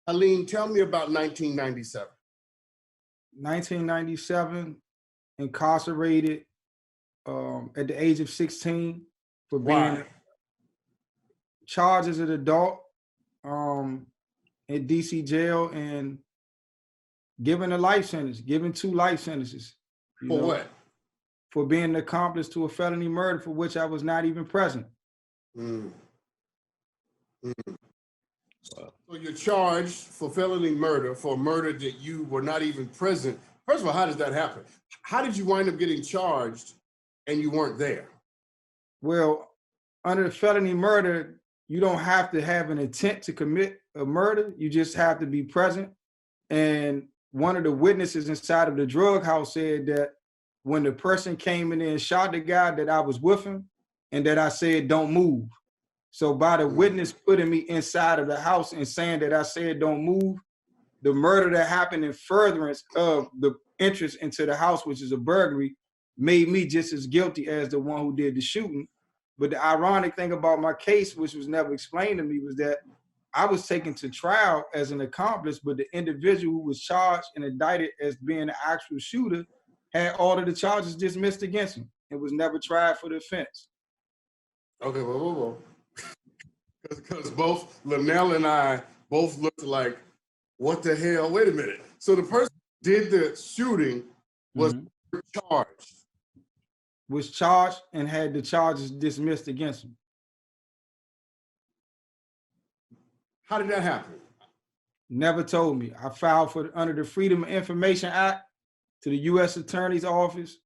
Helene, tell me about 1997. 1997, incarcerated at the age of 16 for being charged as an adult in DC jail and given a life sentence, given 2 life sentences. For what? For being an accomplice to a felony murder for which I was not even present. So you're charged for felony murder for a murder that you were not even present. First of all, how does that happen? How did you wind up getting charged and you weren't there? Well, under the felony murder, you don't have to have an intent to commit a murder. You just have to be present. And one of the witnesses inside of the drug house said that when the person came in there and shot the guy, that I was with him and that I said, don't move. So by the witness putting me inside of the house and saying that I said, don't move, the murder that happened in furtherance of the entrance into the house, which is a burglary, made me just as guilty as the one who did the shooting. But the ironic thing about my case, which was never explained to me, was that I was taken to trial as an accomplice, but the individual who was charged and indicted as being the actual shooter had all of the charges dismissed against him. It was never tried for the offense. Okay, whoa. Because both Linnell and I both looked like, what the hell? Wait a minute. So the person who did the shooting was charged. Was charged and had the charges dismissed against him. How did that happen? Never told me. I filed for under the Freedom of Information Act to the U.S. Attorney's Office.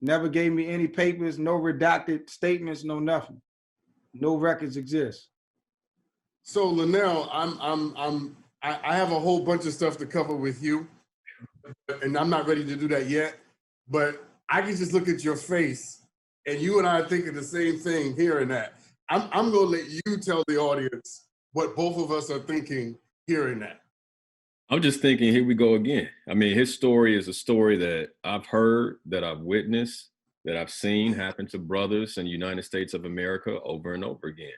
Never gave me any papers, no redacted statements, no nothing. No records exist. So Linnell, I have a whole bunch of stuff to cover with you, and I'm not ready to do that yet. But I can just look at your face, and you and I are thinking the same thing, hearing that. I'm gonna let you tell the audience what both of us are thinking, hearing that. I'm just thinking, here we go again. I mean, his story is a story that I've heard, that I've witnessed, that I've seen happen to brothers in the United States of America over and over again.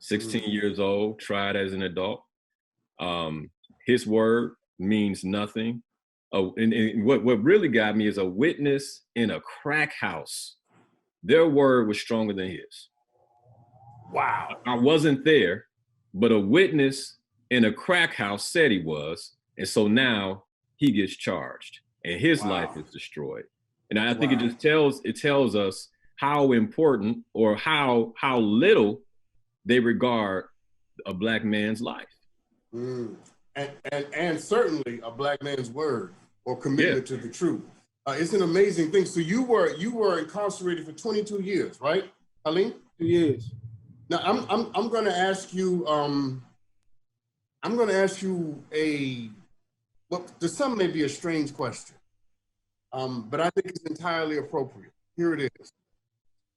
16 years old, tried as an adult. His word means nothing. Oh, and what really got me is a witness in a crack house. Their word was stronger than his. Wow. I wasn't there, but a witness in a crack house said he was. And so now he gets charged and his life is destroyed. And I think it just tells us how important or how little they regard a Black man's life. And certainly a Black man's word or commitment to the truth. It's an amazing thing. So you were incarcerated for 22 years, right, Helene? 2 years. Now I'm going to ask you. I'm going to ask you well, to some may be a strange question, but I think it's entirely appropriate. Here it is.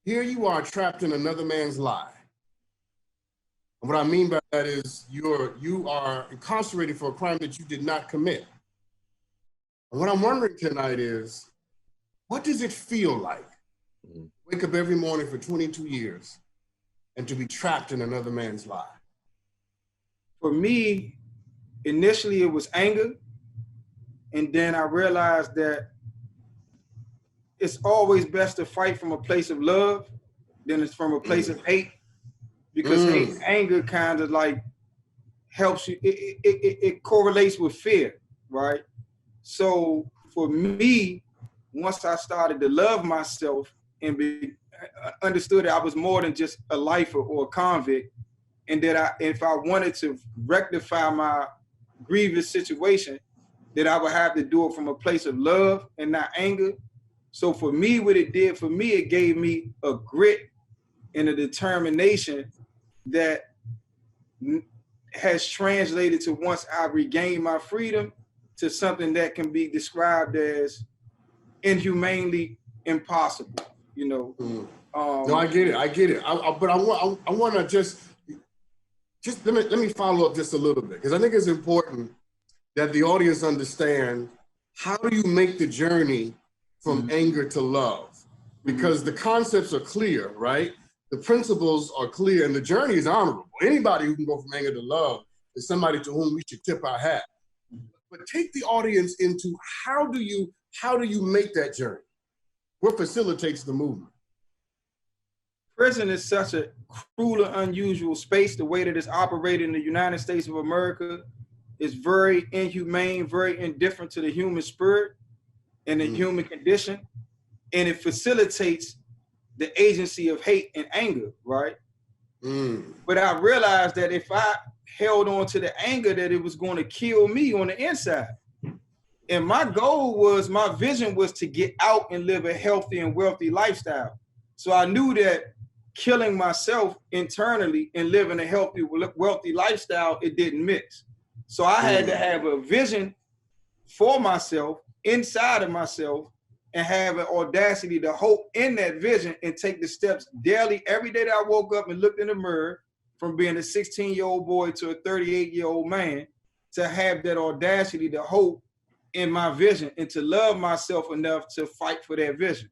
Here you are trapped in another man's lie. And what I mean by that is you are incarcerated for a crime that you did not commit. And what I'm wondering tonight is, what does it feel like? Wake up every morning for 22 years and to be trapped in another man's lie. For me, initially it was anger. And then I realized that it's always best to fight from a place of love than it's from a place of hate. Because hate, anger kind of like helps you, it correlates with fear, right? So for me, once I started to love myself and understood that I was more than just a lifer or a convict, and that if I wanted to rectify my grievous situation, that I would have to do it from a place of love and not anger. So for me, what it did for me, it gave me a grit and a determination that has translated to, once I regained my freedom, to something that can be described as inhumanely impossible, you know. No, I get it. But I want to just let me follow up just a little bit, because I think it's important that the audience understand, how do you make the journey from anger to love? Because the concepts are clear, right? The principles are clear and the journey is honorable. Anybody who can go from anger to love is somebody to whom we should tip our hat. But take the audience into how do you make that journey? What facilitates the movement? Prison is such a cruel and unusual space. The way that it's operated in the United States of America is very inhumane, very indifferent to the human spirit and the human condition. And it facilitates the agency of hate and anger, right? But I realized that if I held on to the anger, that it was going to kill me on the inside. And my goal was, my vision was to get out and live a healthy and wealthy lifestyle. So I knew that killing myself internally and living a healthy, wealthy lifestyle, it didn't mix. So I had to have a vision for myself, inside of myself, and have an audacity to hope in that vision and take the steps daily, every day that I woke up and looked in the mirror, from being a 16-year-old boy to a 38-year-old man, to have that audacity to hope in my vision and to love myself enough to fight for that vision.